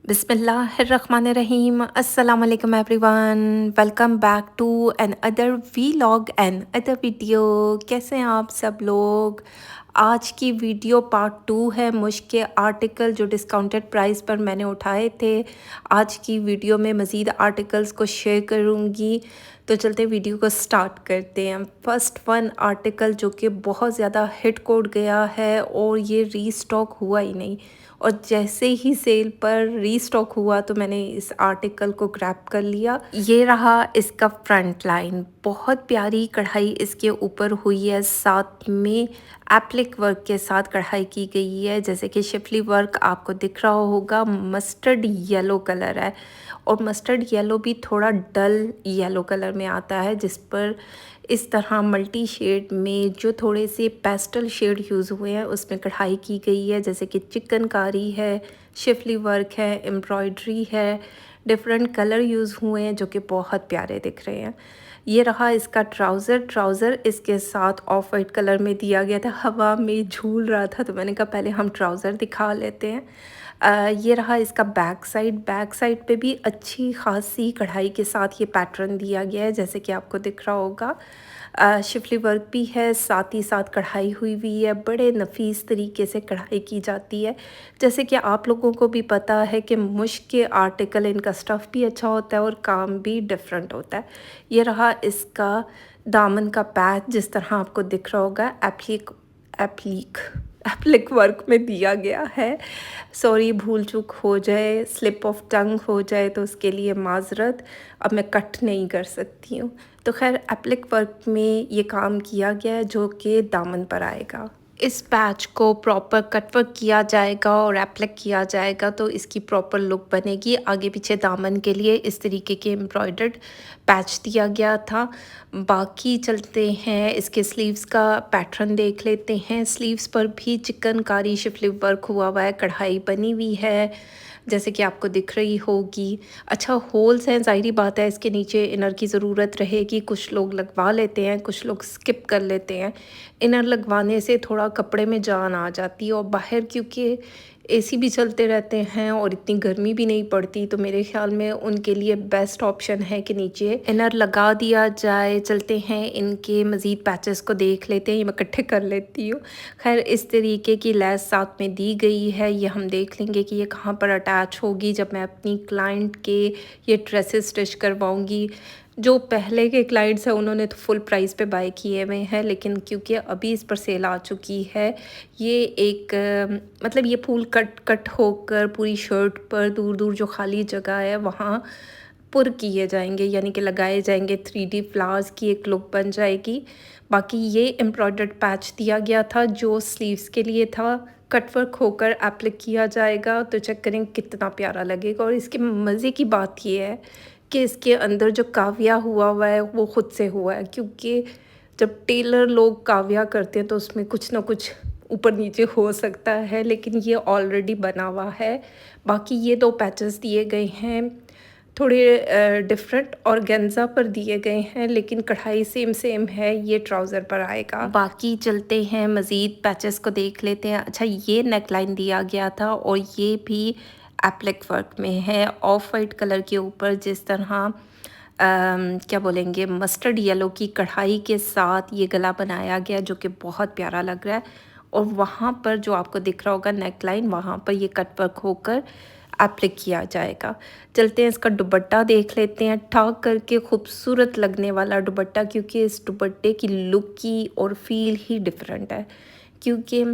बिस्मिल्लाहिर्रहमानिर्रहीम अस्सलाम वालेकुम everyone. Welcome back to another vlog and other video. कैसे हैं आप सब लोग? आज की वीडियो पार्ट 2 है। मुश्क के आर्टिकल जो डिस्काउंटेड प्राइस पर मैंने उठाए थे, आज की वीडियो में मज़ीद आर्टिकल्स को शेयर करूँगी। तो चलते वीडियो को स्टार्ट करते हैं। फर्स्ट वन आर्टिकल जो कि बहुत ज़्यादा हिट कोड गया है और ये रीस्टॉक हुआ ही नहीं, और जैसे ही सेल पर रीस्टॉक हुआ तो मैंने इस आर्टिकल को ग्रैब कर लिया। ये रहा इसका फ्रंट लाइन, बहुत प्यारी कढ़ाई इसके ऊपर हुई है, साथ में एप्लिक वर्क के साथ कढ़ाई की गई है। जैसे कि शिफली वर्क आपको दिख रहा होगा, मस्टर्ड येलो कलर है और मस्टर्ड येलो भी थोड़ा डल येलो कलर में आता है, जिस पर इस तरह मल्टी शेड में जो थोड़े से पेस्टल शेड यूज़ हुए हैं उसमें कढ़ाई की गई है। जैसे कि चिकनकारी है, शिफली वर्क है, एम्ब्रॉयडरी है, डिफरेंट कलर यूज़ हुए हैं जो कि बहुत प्यारे दिख रहे हैं। ये रहा इसका ट्राउज़र इसके साथ ऑफ वाइट कलर में दिया गया था। हवा में झूल रहा था तो मैंने कहा पहले हम ट्राउज़र दिखा लेते हैं। ये रहा इसका बैक साइड पे भी अच्छी खासी कढ़ाई के साथ ये पैटर्न दिया गया है, जैसे कि आपको दिख रहा होगा। शिफली वर्क भी है, साथ ही साथ कढ़ाई हुई है। बड़े नफीस तरीके से कढ़ाई की जाती है। जैसे कि आप लोगों को भी पता है कि मुश्क के आर्टिकल, इनका स्टफ़ भी अच्छा होता है और काम भी डिफरेंट होता है। ये रहा इसका दामन का पैच, जिस तरह आपको दिख रहा होगा एप्लिक एप्लिक वर्क में दिया गया है। सॉरी, भूल चूक हो जाए, स्लिप ऑफ टंग हो जाए तो उसके लिए माज़रत। अब मैं कट नहीं कर सकती हूँ। तो खैर एप्लिक वर्क में ये काम किया गया है जो कि दामन पर आएगा। इस पैच को प्रॉपर कटवर्क किया जाएगा और एप्लिक किया जाएगा तो इसकी प्रॉपर लुक बनेगी। आगे पीछे दामन के लिए इस तरीके के एम्ब्रॉयडर्ड पैच दिया गया था। बाकी चलते हैं इसके स्लीव्स का पैटर्न देख लेते हैं। स्लीव्स पर भी चिकनकारी शिफली वर्क हुआ है, कढ़ाई बनी हुई है जैसे कि आपको दिख रही होगी। अच्छा, होल्स हैं, ज़ाहिरी बात है इसके नीचे इनर की ज़रूरत रहेगी। कुछ लोग लगवा लेते हैं, कुछ लोग स्किप कर लेते हैं। इनर लगवाने से थोड़ा कपड़े में जान आ जाती है, और बाहर क्योंकि एसी भी चलते रहते हैं और इतनी गर्मी भी नहीं पड़ती, तो मेरे ख़्याल में उनके लिए बेस्ट ऑप्शन है कि नीचे इनर लगा दिया जाए। चलते हैं इनके मज़ीद पैचेस को देख लेते हैं। ये मैं इकट्ठे कर लेती हूँ। खैर, इस तरीके की लैस साथ में दी गई है। ये हम देख लेंगे कि ये कहाँ पर अटैच होगी जब मैं अपनी क्लाइंट के ये ड्रेसेस स्टिच करवाऊँगी। जो पहले के क्लाइंट्स हैं उन्होंने तो फुल प्राइस पे बाय किए हुए हैं, लेकिन क्योंकि अभी इस पर सेल आ चुकी है, ये एक मतलब ये फुल कट होकर पूरी शर्ट पर दूर दूर जो खाली जगह है वहाँ पुर किए जाएंगे, यानी कि लगाए जाएंगे। 3D फ्लावर्स की एक लुक बन जाएगी। बाकी ये एम्ब्रॉयडर्ड पैच दिया गया था जो स्लीव्स के लिए था, कटवर्क होकर एप्लिक किया जाएगा। तो चेक करें कितना प्यारा लगेगा। और इसके मज़े की बात ये है कि इसके अंदर जो काविया हुआ है वो ख़ुद से हुआ है, क्योंकि जब टेलर लोग काविया करते हैं तो उसमें कुछ ना कुछ ऊपर नीचे हो सकता है, लेकिन ये ऑलरेडी बना हुआ है। बाकी ये 2 पैचेस दिए गए हैं, थोड़े डिफरेंट ऑर्गेन्जा पर दिए गए हैं, लेकिन कढ़ाई सेम है। ये ट्राउज़र पर आएगा। बाकी चलते हैं मज़ीद पैचेस को देख लेते हैं। अच्छा, ये नेक लाइन दिया गया था और ये भी एप्लिक वर्क में है, ऑफ वाइट कलर के ऊपर जिस तरह क्या बोलेंगे, मस्टर्ड येलो की कढ़ाई के साथ ये गला बनाया गया जो कि बहुत प्यारा लग रहा है। और वहाँ पर जो आपको दिख रहा होगा नेक लाइन, वहाँ पर ये कट वर्क होकर एप्लिक किया जाएगा। चलते हैं इसका दुपट्टा देख लेते हैं। ठाक करके खूबसूरत लगने वाला दुपट्टा, क्योंकि इस दुपट्टे की लुक की और फील ही डिफरेंट है। क्योंकि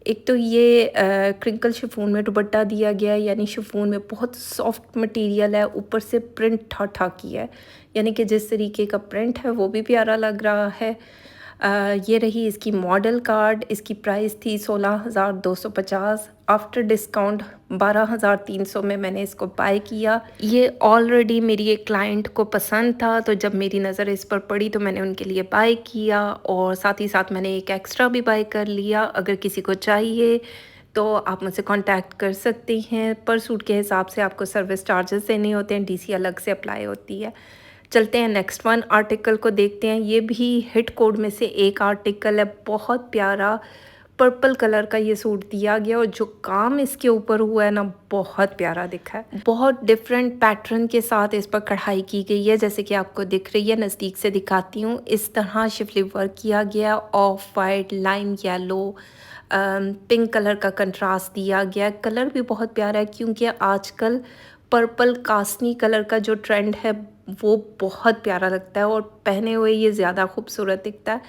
एक तो ये क्रिंकल शिफॉन में दुपट्टा दिया गया है, यानी शिफॉन में बहुत सॉफ्ट मटेरियल है, ऊपर से प्रिंट ठा की है, यानी कि जिस तरीके का प्रिंट है वो भी प्यारा लग रहा है। ये रही इसकी मॉडल कार्ड। इसकी प्राइस थी 16,250, आफ्टर डिस्काउंट 12,300 में मैंने इसको बाय किया। ये ऑलरेडी मेरी एक क्लाइंट को पसंद था, तो जब मेरी नज़र इस पर पड़ी तो मैंने उनके लिए बाय किया, और साथ ही साथ मैंने एक एक्स्ट्रा भी बाय कर लिया। अगर किसी को चाहिए तो आप मुझसे कांटेक्ट कर सकते हैं। पर सूट के हिसाब से आपको सर्विस चार्जेस देने होते हैं, डीसी अलग से अप्लाई होती है। चलते हैं नेक्स्ट वन आर्टिकल को देखते हैं। ये भी हिट कोड में से एक आर्टिकल है, बहुत प्यारा, पर्पल कलर का ये सूट दिया गया और जो काम इसके ऊपर हुआ है ना, बहुत प्यारा दिखा है। बहुत डिफरेंट पैटर्न के साथ इस पर कढ़ाई की गई है, जैसे कि आपको दिख रही है। नज़दीक से दिखाती हूँ। इस तरह शिफली वर्क किया गया, of white, lime yellow, pink colour का कंट्रास्ट दिया गया। कलर भी बहुत प्यारा है, क्योंकि आजकल पर्पल कास्नी कलर का जो ट्रेंड है वो बहुत प्यारा लगता है और पहने हुए ये ज़्यादा खूबसूरत दिखता है।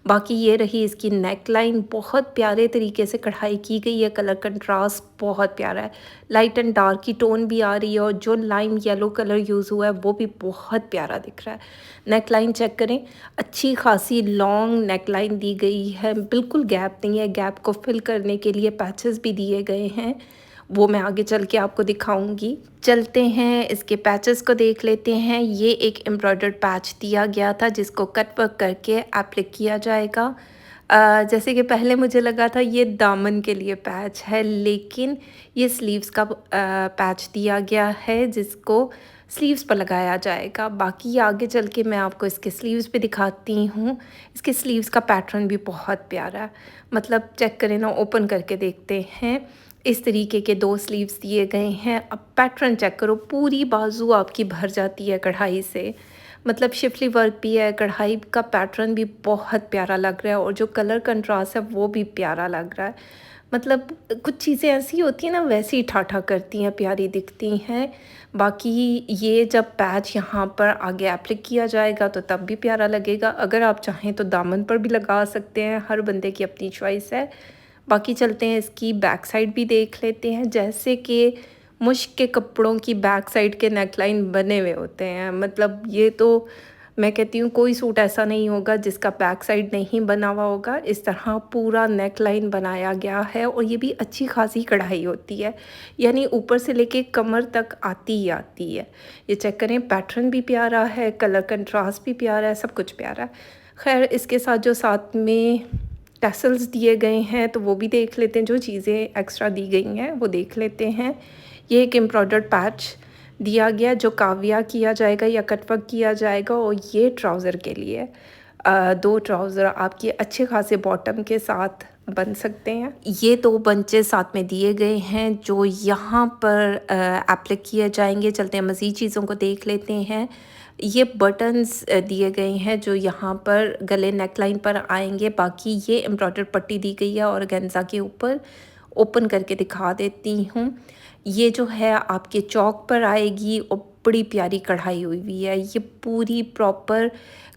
बाकी ये रही इसकी नेक लाइन, बहुत प्यारे तरीके से कढ़ाई की गई है। कलर कंट्रास्ट बहुत प्यारा है, लाइट एंड डार्क की टोन भी आ रही है और जो लाइम येलो कलर यूज़ हुआ है वो भी बहुत प्यारा दिख रहा है। नेक लाइन चेक करें, अच्छी खासी लॉन्ग नेक लाइन दी गई है, बिल्कुल गैप नहीं है। गैप को फिल करने के लिए पैचेस भी दिए गए हैं, वो मैं आगे चल के आपको दिखाऊंगी। चलते हैं इसके पैचेस को देख लेते हैं। ये एक एम्ब्रॉयडर्ड पैच दिया गया था जिसको कट वर्क करके एप्लिक किया जाएगा। जैसे कि पहले मुझे लगा था ये दामन के लिए पैच है, लेकिन ये स्लीव्स का पैच दिया गया है जिसको स्लीव्स पर लगाया जाएगा। बाकी आगे चल के मैं आपको इसके स्लीव्स पे दिखाती हूँ। इसके स्लीव्स का पैटर्न भी बहुत प्यारा है, मतलब चेक करें ना, ओपन करके देखते हैं। इस तरीके के 2 स्लीव्स दिए गए हैं। अब पैटर्न चेक करो, पूरी बाजू आपकी भर जाती है कढ़ाई से, मतलब शिफली वर्क भी है। कढ़ाई का पैटर्न भी बहुत प्यारा लग रहा है और जो कलर कंट्रास्ट है वो भी प्यारा लग रहा है। मतलब कुछ चीज़ें ऐसी होती हैं ना, वैसी ही ठाठा करती हैं, प्यारी दिखती हैं। बाकी ये जब पैच यहाँ पर आगे एप्लिक किया जाएगा तो तब भी प्यारा लगेगा। अगर आप चाहें तो दामन पर भी लगा सकते हैं, हर बंदे की अपनी चॉइस है। बाकी चलते हैं इसकी बैक साइड भी देख लेते हैं। जैसे कि मुश्क के कपड़ों की बैक साइड के नेकलाइन बने हुए होते हैं, मतलब ये तो मैं कहती हूँ कोई सूट ऐसा नहीं होगा जिसका बैक साइड नहीं बना हुआ होगा। इस तरह पूरा नेक लाइन बनाया गया है और ये भी अच्छी खासी कढ़ाई होती है, यानी ऊपर से लेके कमर तक आती ही आती है। ये चेक करें, पैटर्न भी प्यारा है, कलर कंट्रास्ट भी प्यारा है, सब कुछ प्यारा है। खैर इसके साथ जो साथ में टैसल्स दिए गए हैं तो वो भी देख लेते हैं, जो चीज़ें एक्स्ट्रा दी गई हैं वो देख लेते हैं। ये एक एम्ब्रॉयडर्ड पैच दिया गया जो काविया किया जाएगा या कटवर्क किया जाएगा, और ये ट्राउज़र के लिए 2 ट्राउज़र आपके अच्छे खासे बॉटम के साथ बन सकते हैं। ये 2 बंचेस साथ में दिए गए हैं जो यहाँ पर एप्लिक किए जाएंगे। चलते हैं मज़ीद चीज़ों को देख लेते हैं। ये बटन्स दिए गए हैं जो यहाँ पर गले नेकलाइन पर आएंगे। बाकी ये एम्ब्रॉयडर्ड पट्टी दी गई है और गेंजा के ऊपर ओपन करके दिखा देती हूँ। ये जो है आपके चौक पर आएगी और बड़ी प्यारी कढ़ाई हुई है। ये पूरी प्रॉपर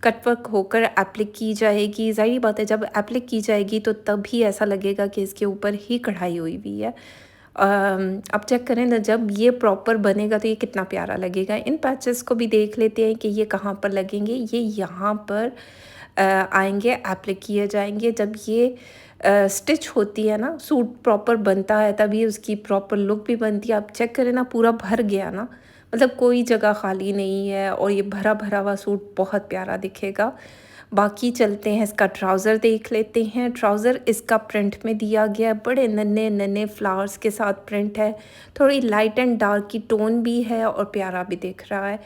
कटवर्क होकर एप्लिक की जाएगी। ज़ाहिर बात है जब एप्लिक की जाएगी तो तभी ऐसा लगेगा कि इसके ऊपर ही कढ़ाई हुई है। अब चेक करें ना, जब ये प्रॉपर बनेगा तो ये कितना प्यारा लगेगा। इन पैचेस को भी देख लेते हैं कि ये कहाँ पर लगेंगे। ये यहाँ पर आएंगे, एप्लिक किए जाएंगे। जब ये स्टिच होती है ना, सूट प्रॉपर बनता है तभी उसकी प्रॉपर लुक भी बनती है। आप चेक करें ना, पूरा भर गया ना, मतलब कोई जगह खाली नहीं है और ये भरा भरा हुआ सूट बहुत प्यारा दिखेगा। बाकी चलते हैं इसका ट्राउज़र देख लेते हैं। ट्राउज़र इसका प्रिंट में दिया गया है, बड़े नन्हे नन्हे फ्लावर्स के साथ प्रिंट है। थोड़ी लाइट एंड डार्क की टोन भी है और प्यारा भी दिख रहा है।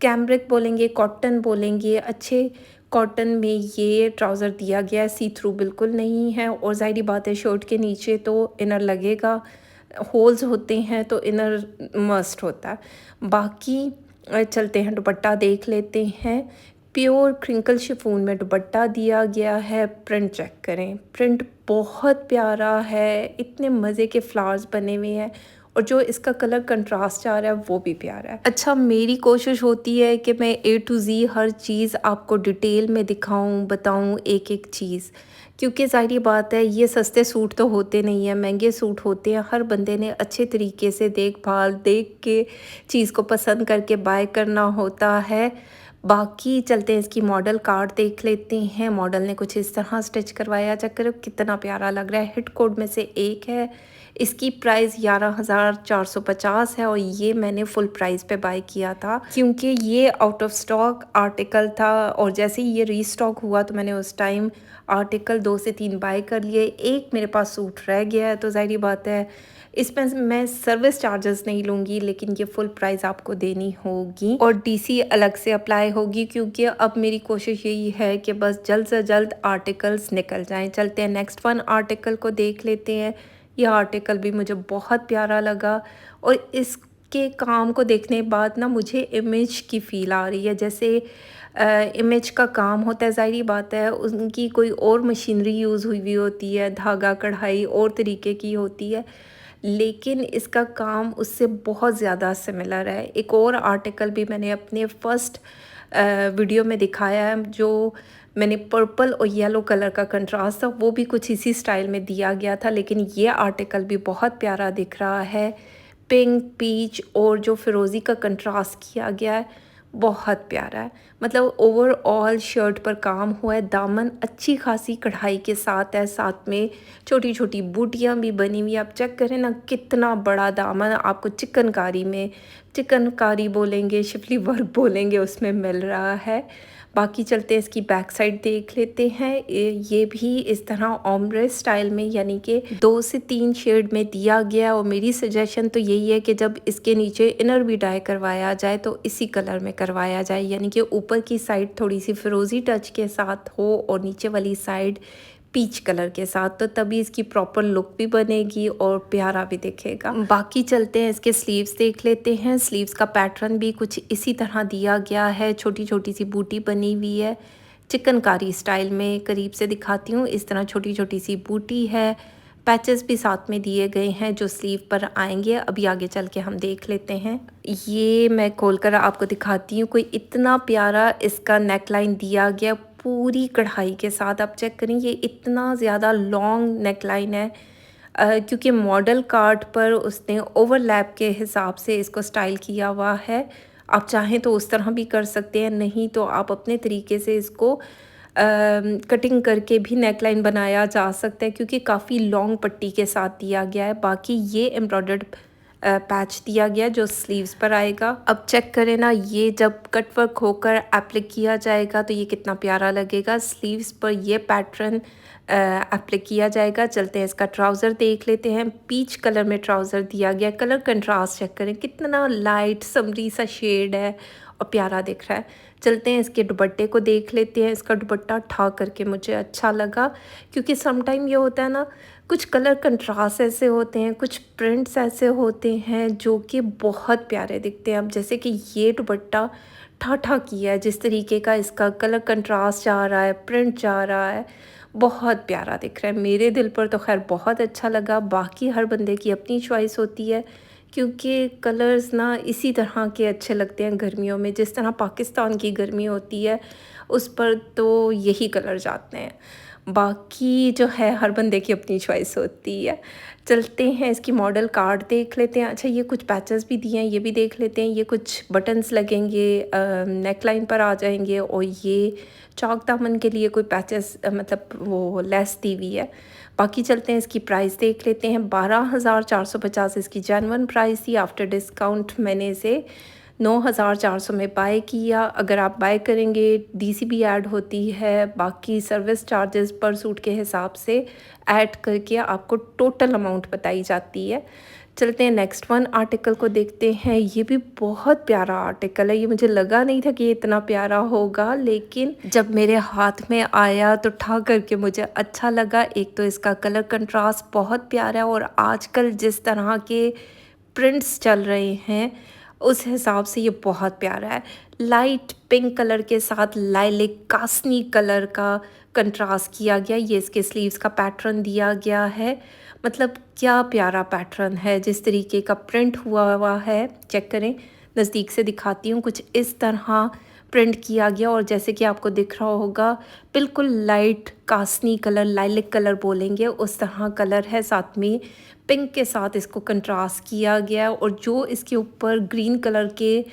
कैमरिक बोलेंगे, कॉटन बोलेंगे, अच्छे कॉटन में ये ट्राउज़र दिया गया है। सी थ्रू बिल्कुल नहीं है और ज़ाहिर बात है शर्ट के नीचे तो इनर लगेगा, होल्स होते हैं तो इनर मस्ट होता है। बाकी चलते हैं दुपट्टा देख लेते हैं। प्योर क्रिंकल शिफॉन में दुपट्टा दिया गया है। प्रिंट चेक करें, प्रिंट बहुत प्यारा है, इतने मज़े के फ्लावर्स बने हुए हैं और जो इसका कलर कंट्रास्ट आ रहा है वो भी प्यारा है। अच्छा, मेरी कोशिश होती है कि मैं A to Z हर चीज़ आपको डिटेल में दिखाऊं, बताऊं एक एक चीज़, क्योंकि ज़ाहिर बात है ये सस्ते सूट तो होते नहीं हैं, महंगे सूट होते हैं। हर बंदे ने अच्छे तरीके से देखभाल देख के चीज़ को पसंद करके बाय करना होता है। बाकी चलते हैं इसकी मॉडल कार्ड देख लेते हैं। मॉडल ने कुछ इस तरह स्टिच करवाया, चक्कर कितना प्यारा लग रहा है। हिट कोड में से एक है। इसकी प्राइस 11,450 है और ये मैंने फुल प्राइस पे बाय किया था क्योंकि ये आउट ऑफ स्टॉक आर्टिकल था और जैसे ही ये रीस्टॉक हुआ तो मैंने उस टाइम आर्टिकल 2 से 3 बाय कर लिए। एक मेरे पास सूट रह गया है तो ज़ाहिर बात है इसमें मैं सर्विस चार्जेस नहीं लूँगी, लेकिन ये फुल प्राइस आपको देनी होगी और डीसी अलग से अप्लाई होगी, क्योंकि अब मेरी कोशिश यही है कि बस जल्द से जल्द आर्टिकल्स निकल जाएं। चलते हैं नेक्स्ट वन आर्टिकल को देख लेते हैं। यह आर्टिकल भी मुझे बहुत प्यारा लगा और इसके काम को देखने के बाद ना मुझे इमेज की फ़ील आ रही है। जैसे इमेज का काम होता है, ज़ाहिर बात है उनकी कोई और मशीनरी यूज़ हुई होती है, धागा कढ़ाई और तरीके की होती है, लेकिन इसका काम उससे बहुत ज़्यादा सिमिलर है। एक और आर्टिकल भी मैंने अपने फर्स्ट वीडियो में दिखाया है, जो मैंने पर्पल और येलो कलर का कंट्रास्ट था, वो भी कुछ इसी स्टाइल में दिया गया था, लेकिन ये आर्टिकल भी बहुत प्यारा दिख रहा है। पिंक, पीच और जो फिरोज़ी का कंट्रास्ट किया गया है, बहुत प्यारा है। मतलब ओवरऑल शर्ट पर काम हुआ है। दामन अच्छी खासी कढ़ाई के साथ है, साथ में छोटी छोटी बूटियाँ भी बनी हुई है। आप चेक करें ना कितना बड़ा दामन आपको चिकनकारी में, चिकनकारी बोलेंगे, शिफली वर्क बोलेंगे, उसमें मिल रहा है। बाकी चलते हैं इसकी बैक साइड देख लेते हैं। ये भी इस तरह ओम्ब्रे स्टाइल में, यानी कि 2 से 3 शेड में दिया गया और मेरी सजेशन तो यही है कि जब इसके नीचे इनर भी डाई करवाया जाए तो इसी कलर में करवाया जाए, यानी कि ऊपर की साइड थोड़ी सी फिरोज़ी टच के साथ हो और नीचे वाली साइड पीच कलर के साथ, तो तभी इसकी प्रॉपर लुक भी बनेगी और प्यारा भी दिखेगा। बाकी चलते हैं इसके स्लीव्स देख लेते हैं। स्लीव्स का पैटर्न भी कुछ इसी तरह दिया गया है, छोटी छोटी सी बूटी बनी हुई है चिकनकारी स्टाइल में। करीब से दिखाती हूँ, इस तरह छोटी छोटी सी बूटी है। पैचेस भी साथ में दिए गए हैं जो स्लीव पर आएंगे, अभी आगे चल के हम देख लेते हैं। ये मैं खोलकर आपको दिखाती हूँ। कोई इतना प्यारा इसका नेक लाइन दिया गया पूरी कढ़ाई के साथ। आप चेक करें, ये इतना ज़्यादा लॉन्ग नेक लाइन है, क्योंकि मॉडल कार्ड पर उसने ओवरलैप के हिसाब से इसको स्टाइल किया हुआ है। आप चाहें तो उस तरह भी कर सकते हैं, नहीं तो आप अपने तरीके से इसको कटिंग करके भी नेक लाइन बनाया जा सकता है, क्योंकि काफ़ी लॉन्ग पट्टी के साथ दिया गया है। बाकी ये एम्ब्रॉयडर्ड पैच दिया गया जो स्लीव्स पर आएगा। अब चेक करें ना, ये जब कट वर्क होकर एप्लिक किया जाएगा तो ये कितना प्यारा लगेगा। स्लीव्स पर ये पैटर्न एप्लिक किया जाएगा। चलते हैं इसका ट्राउज़र देख लेते हैं। पीच कलर में ट्राउज़र दिया गया। कलर कंट्रास्ट चेक करें, कितना लाइट समरी सा शेड है और प्यारा दिख रहा है। चलते हैं इसके दुपट्टे को देख लेते हैं। इसका दुपट्टा ठा करके मुझे अच्छा लगा, क्योंकि समटाइम ये होता है ना, कुछ कलर कंट्रास्ट ऐसे होते हैं, कुछ प्रिंट्स ऐसे होते हैं जो कि बहुत प्यारे दिखते हैं। अब जैसे कि ये दुपट्टा ठा किया है, जिस तरीके का इसका कलर कंट्रास्ट जा रहा है, प्रिंट जा रहा है, बहुत प्यारा दिख रहा है। मेरे दिल पर तो खैर बहुत अच्छा लगा। बाकी हर बंदे की अपनी चॉइस होती है, क्योंकि कलर्स ना इसी तरह के अच्छे लगते हैं गर्मियों में। जिस तरह पाकिस्तान की गर्मी होती है उस पर तो यही कलर जाते हैं। बाकी जो है हर बंदे की अपनी चॉइस होती है। चलते हैं इसकी मॉडल कार्ड देख लेते हैं। अच्छा, ये कुछ पैचेस भी दिए हैं, ये भी देख लेते हैं। ये कुछ बटन्स लगेंगे, नेक लाइन पर आ जाएंगे, और ये चौक दामन के लिए कोई पैचेस मतलब वो लेस दी हुई है। बाकी चलते हैं इसकी प्राइस देख लेते हैं। 12,450 इसकी जेन्युइन प्राइस थी। आफ्टर डिस्काउंट मैंने इसे 9,400 में बाय किया। अगर आप बाय करेंगे डीसी भी ऐड होती है, बाकी सर्विस चार्जेस पर सूट के हिसाब से ऐड करके आपको टोटल अमाउंट बताई जाती है। चलते हैं नेक्स्ट वन आर्टिकल को देखते हैं। ये भी बहुत प्यारा आर्टिकल है। ये मुझे लगा नहीं था कि ये इतना प्यारा होगा, लेकिन जब मेरे हाथ में आया तो ठा करके मुझे अच्छा लगा। एक तो इसका कलर कंट्रास्ट बहुत प्यारा है, और आजकल जिस तरह के प्रिंट्स चल रहे हैं उस हिसाब से ये बहुत प्यारा है। लाइट पिंक कलर के साथ लाइलिक कासनी कलर का कंट्रास्ट किया गया। ये इसके स्लीव्स का पैटर्न दिया गया है। मतलब क्या प्यारा पैटर्न है, जिस तरीके का प्रिंट हुआ है। चेक करें, नज़दीक से दिखाती हूँ। कुछ इस तरह प्रिंट किया गया, और जैसे कि आपको दिख रहा होगा बिल्कुल लाइट कासनी कलर, लाइलिक कलर बोलेंगे, उस तरह कलर है। साथ में पिंक के साथ इसको कंट्रास्ट किया गया, और जो इसके ऊपर ग्रीन कलर के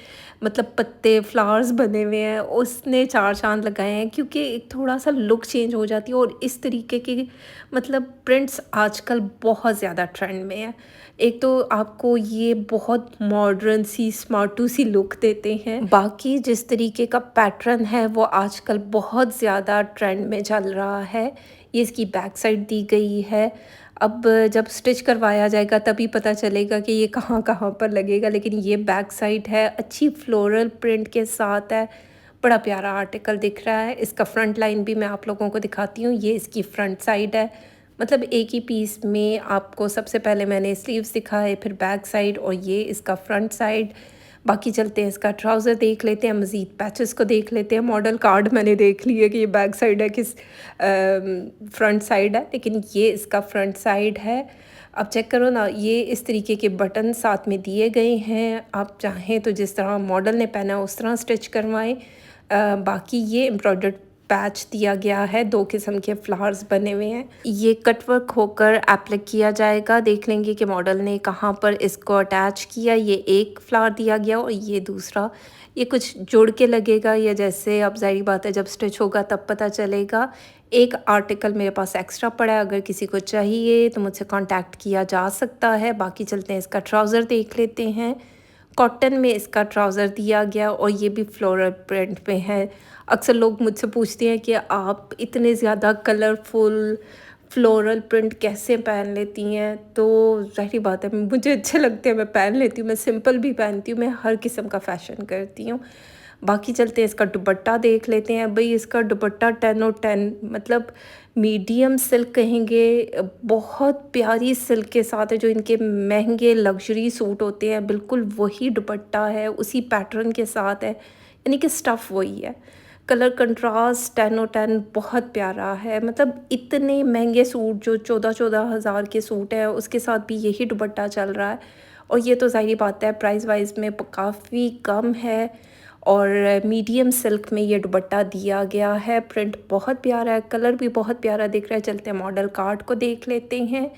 मतलब पत्ते फ्लावर्स बने हुए हैं उसने चार चांद लगाए हैं, क्योंकि एक थोड़ा सा लुक चेंज हो जाती है। और इस तरीके के मतलब प्रिंट्स आजकल बहुत ज़्यादा ट्रेंड में है। एक तो आपको ये बहुत मॉडर्न सी स्मार्टू सी लुक देते हैं, बाकी जिस तरीके का पैटर्न है वो आजकल बहुत ज़्यादा ट्रेंड में चल रहा है। ये इसकी बैक साइड दी गई है। अब जब स्टिच करवाया जाएगा तभी पता चलेगा कि ये कहाँ कहाँ पर लगेगा। लेकिन ये बैक साइड है, अच्छी फ्लोरल प्रिंट के साथ है, बड़ा प्यारा आर्टिकल दिख रहा है। इसका फ्रंट लाइन भी मैं आप लोगों को दिखाती हूँ। ये इसकी फ्रंट साइड है, मतलब एक ही पीस में आपको सबसे पहले मैंने स्लीव्स दिखाए, फिर बैक साइड और ये इसका फ्रंट साइड। बाकी चलते हैं इसका ट्राउज़र देख लेते हैं, मज़ीद पैचेस को देख लेते हैं। मॉडल कार्ड मैंने देख लिया कि ये बैक साइड है किस फ्रंट साइड है, लेकिन ये इसका फ्रंट साइड है। अब चेक करो ना, ये इस तरीके के बटन साथ में दिए गए हैं। आप चाहें तो जिस तरह मॉडल ने पहना है उस तरह स्टिच करवाएं। बाकी ये एम्ब्रॉयडर्ड पैच दिया गया है, 2 किस्म के फ्लावर्स बने हुए हैं। ये कटवर्क होकर एप्लिक किया जाएगा। देख लेंगे कि मॉडल ने कहाँ पर इसको अटैच किया। ये एक फ्लावर दिया गया और ये दूसरा, ये कुछ जुड़ के लगेगा या जैसे, अब ज़ाहिर बात है जब स्टिच होगा तब पता चलेगा। एक आर्टिकल मेरे पास एक्स्ट्रा पड़ा है, अगर किसी को चाहिए तो मुझसे कांटेक्ट किया जा सकता है। बाकी चलते हैं इसका ट्राउज़र देख लेते हैं। कॉटन में इसका ट्राउज़र दिया गया और ये भी फ्लोरल प्रिंट में है। अक्सर लोग मुझसे पूछते हैं कि आप इतने ज़्यादा कलरफुल फ्लोरल प्रिंट कैसे पहन लेती हैं, तो ज़ाहिर बात है मुझे अच्छे लगते हैं, मैं पहन लेती हूँ। मैं सिंपल भी पहनती हूँ, मैं हर किस्म का फ़ैशन करती हूँ। बाकी चलते हैं इसका दुपट्टा देख लेते हैं। भाई इसका दुपट्टा 10 और 10, मतलब मीडियम सिल्क कहेंगे, बहुत प्यारी सिल्क के साथ है। जो इनके महंगे लग्जरी सूट होते हैं बिल्कुल वही दुपट्टा है, उसी पैटर्न के साथ है, यानी कि स्टफ़ वही है। कलर कंट्रास्ट 10 और 10 बहुत प्यारा है। मतलब इतने महंगे सूट जो 14-14 हज़ार के सूट है उसके साथ भी यही दुपट्टा चल रहा है। और ये तो ज़ाहिर बात है प्राइस वाइज में काफ़ी कम है। और मीडियम सिल्क में ये दुपट्टा दिया गया है। प्रिंट बहुत प्यारा है, कलर भी बहुत प्यारा दिख रहा है। चलते हैं मॉडल कार्ड को देख लेते हैं।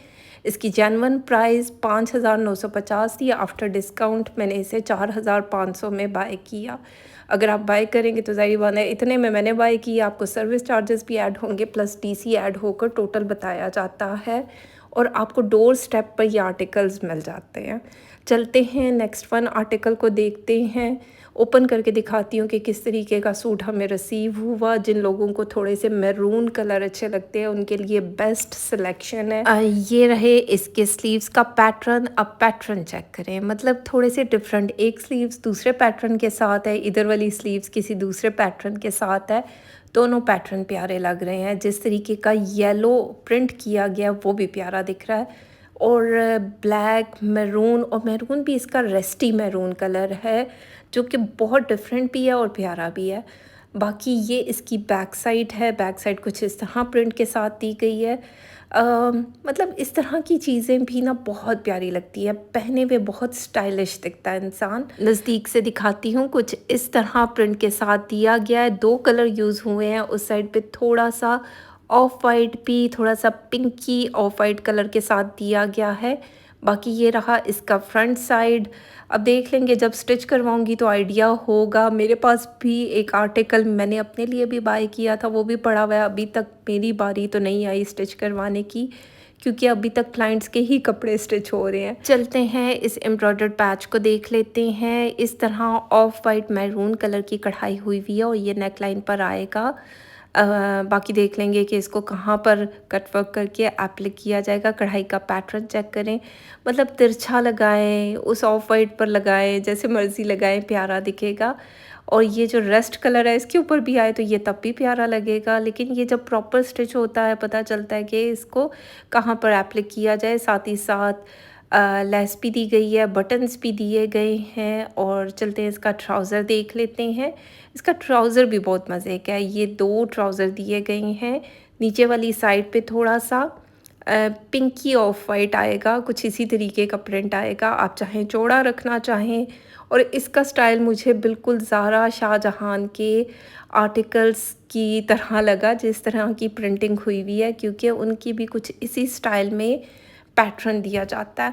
इसकी जेन्युइन प्राइस 5,950 थी। आफ्टर डिस्काउंट मैंने इसे 4,500 में बाय किया। अगर आप बाय करेंगे तो ज़ाहिर बात है इतने में मैंने बाय किया, आपको सर्विस चार्जेस भी ऐड होंगे प्लस डीसी ऐड होकर टोटल बताया जाता है और आपको डोर स्टेप पर ये आर्टिकल्स मिल जाते हैं। चलते हैं नेक्स्ट वन आर्टिकल को देखते हैं। ओपन करके दिखाती हूँ कि किस तरीके का सूट हमें रिसीव हुआ। जिन लोगों को थोड़े से मैरून कलर अच्छे लगते हैं उनके लिए बेस्ट सिलेक्शन है। ये रहे इसके स्लीव्स का पैटर्न। अब पैटर्न चेक करें, मतलब थोड़े से डिफरेंट, एक स्लीव्स दूसरे पैटर्न के साथ है, इधर वाली स्लीव्स किसी दूसरे पैटर्न के साथ है। दोनों पैटर्न प्यारे लग रहे हैं। जिस तरीके का येलो प्रिंट किया गया वो भी प्यारा दिख रहा है। और ब्लैक मैरून, और मैरून भी इसका रेस्टी मैरून कलर है जो कि बहुत डिफरेंट भी है और प्यारा भी है। बाकी ये इसकी बैक साइड है। बैक साइड कुछ इस तरह प्रिंट के साथ दी गई है। मतलब इस तरह की चीज़ें भी ना बहुत प्यारी लगती है, पहने हुए बहुत स्टाइलिश दिखता है इंसान। नज़दीक से दिखाती हूँ, कुछ इस तरह प्रिंट के साथ दिया गया है। 2 कलर यूज़ हुए हैं। उस साइड पे थोड़ा सा ऑफ वाइट भी, थोड़ा सा पिंकी ऑफ वाइट कलर के साथ दिया गया है। बाकी ये रहा इसका फ्रंट साइड। अब देख लेंगे जब स्टिच करवाऊंगी तो आइडिया होगा। मेरे पास भी एक आर्टिकल मैंने अपने लिए भी बाय किया था, वो भी पड़ा हुआ है। अभी तक मेरी बारी तो नहीं आई स्टिच करवाने की, क्योंकि अभी तक क्लाइंट्स के ही कपड़े स्टिच हो रहे हैं। चलते हैं इस एम्ब्रॉयडर्ड पैच को देख लेते हैं। इस तरह ऑफ वाइट मैरून कलर की कढ़ाई हुई हुई है और ये नेक लाइन पर आएगा। बाकी देख लेंगे कि इसको कहाँ पर कट वर्क करके एप्लिक किया जाएगा। कढ़ाई का पैटर्न चेक करें, मतलब तिरछा लगाएं, उस ऑफ वाइट पर लगाएं, जैसे मर्ज़ी लगाएं, प्यारा दिखेगा। और ये जो रेस्ट कलर है इसके ऊपर भी आए तो ये तब भी प्यारा लगेगा। लेकिन ये जब प्रॉपर स्टिच होता है पता चलता है कि इसको कहाँ पर एप्लिक किया जाए। साथ ही साथ लेस भी दी गई है, बटन्स भी दिए गए हैं। और चलते हैं इसका ट्राउज़र देख लेते हैं। इसका ट्राउज़र भी बहुत मज़े का है। ये 2 ट्राउज़र दिए गए हैं। नीचे वाली साइड पे थोड़ा सा पिंकी ऑफ वाइट आएगा, कुछ इसी तरीके का प्रिंट आएगा। आप चाहें चौड़ा रखना चाहें। और इसका स्टाइल मुझे बिल्कुल ज़ारा शाहजहां के आर्टिकल्स की तरह लगा, जिस तरह की प्रिंटिंग हुई हुई है, क्योंकि उनकी भी कुछ इसी स्टाइल में पैटर्न दिया जाता है।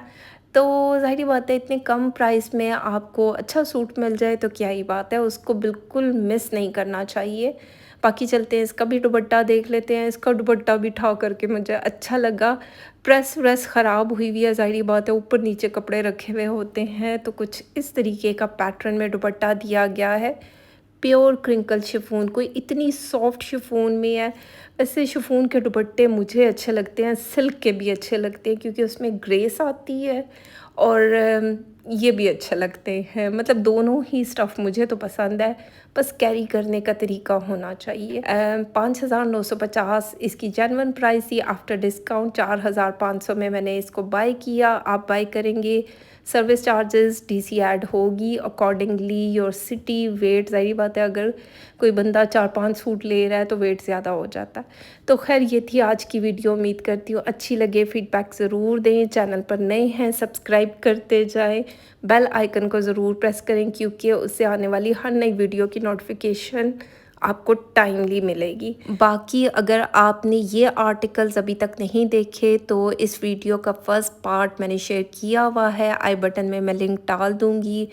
तो ज़ाहिर बात है इतने कम प्राइस में आपको अच्छा सूट मिल जाए तो क्या ही बात है, उसको बिल्कुल मिस नहीं करना चाहिए। बाकी चलते हैं इसका भी दुपट्टा देख लेते हैं। इसका दुपट्टा भी उठा करके मुझे अच्छा लगा। प्रेस व्रेस ख़राब हुई हुई है, ज़ाहिर बात है ऊपर नीचे कपड़े रखे हुए होते हैं, तो कुछ इस तरीके का पैटर्न में दुपट्टा दिया गया है। प्योर क्रिंकल शिफॉन, कोई इतनी सॉफ्ट शिफॉन में है। वैसे शिफॉन के दुपट्टे मुझे अच्छे लगते हैं, सिल्क के भी अच्छे लगते हैं क्योंकि उसमें ग्रेस आती है और ये भी अच्छे लगते हैं। मतलब दोनों ही स्टफ़ मुझे तो पसंद है, बस कैरी करने का तरीका होना चाहिए। 5,950 इसकी जेन्युइन प्राइस थी, आफ्टर डिस्काउंट 4,500 में मैंने इसको बाय किया। आप बाय करेंगे, सर्विस चार्जेस डीसी ऐड होगी अकॉर्डिंगली योर सिटी वेट। ज़ाहिर बात है अगर कोई बंदा 4-5 सूट ले रहा है तो वेट ज़्यादा हो जाता है। तो खैर ये थी आज की वीडियो, उम्मीद करती हूँ अच्छी लगे। फीडबैक ज़रूर दें, चैनल पर नए हैं सब्सक्राइब करते जाएं, बेल आइकन को ज़रूर प्रेस करें क्योंकि उससे आने वाली हर नई वीडियो की नोटिफिकेशन आपको टाइमली मिलेगी। बाकी अगर आपने ये आर्टिकल्स अभी तक नहीं देखे तो इस वीडियो का फर्स्ट पार्ट मैंने शेयर किया हुआ है, आई बटन में मैं लिंक डाल दूँगी।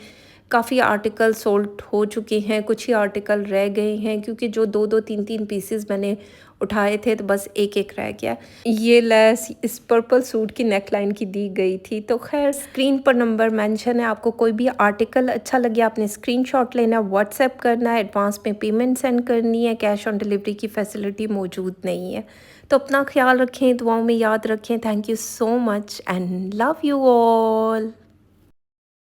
काफ़ी आर्टिकल सोल्ड हो चुके हैं, कुछ ही आर्टिकल रह गए हैं क्योंकि जो 2-2 3-3 पीसेस मैंने उठाए थे तो बस एक-एक रह गया। ये लेस इस पर्पल सूट की नेकलाइन की दी गई थी। तो खैर स्क्रीन पर नंबर मेंशन है, आपको कोई भी आर्टिकल अच्छा लगे आपने स्क्रीनशॉट लेना, व्हाट्सएप करना है, एडवांस में पेमेंट सेंड करनी है, कैश ऑन डिलीवरी की फैसिलिटी मौजूद नहीं है। तो अपना ख्याल रखें, दुआओं में याद रखें। Thank you so much and love you all.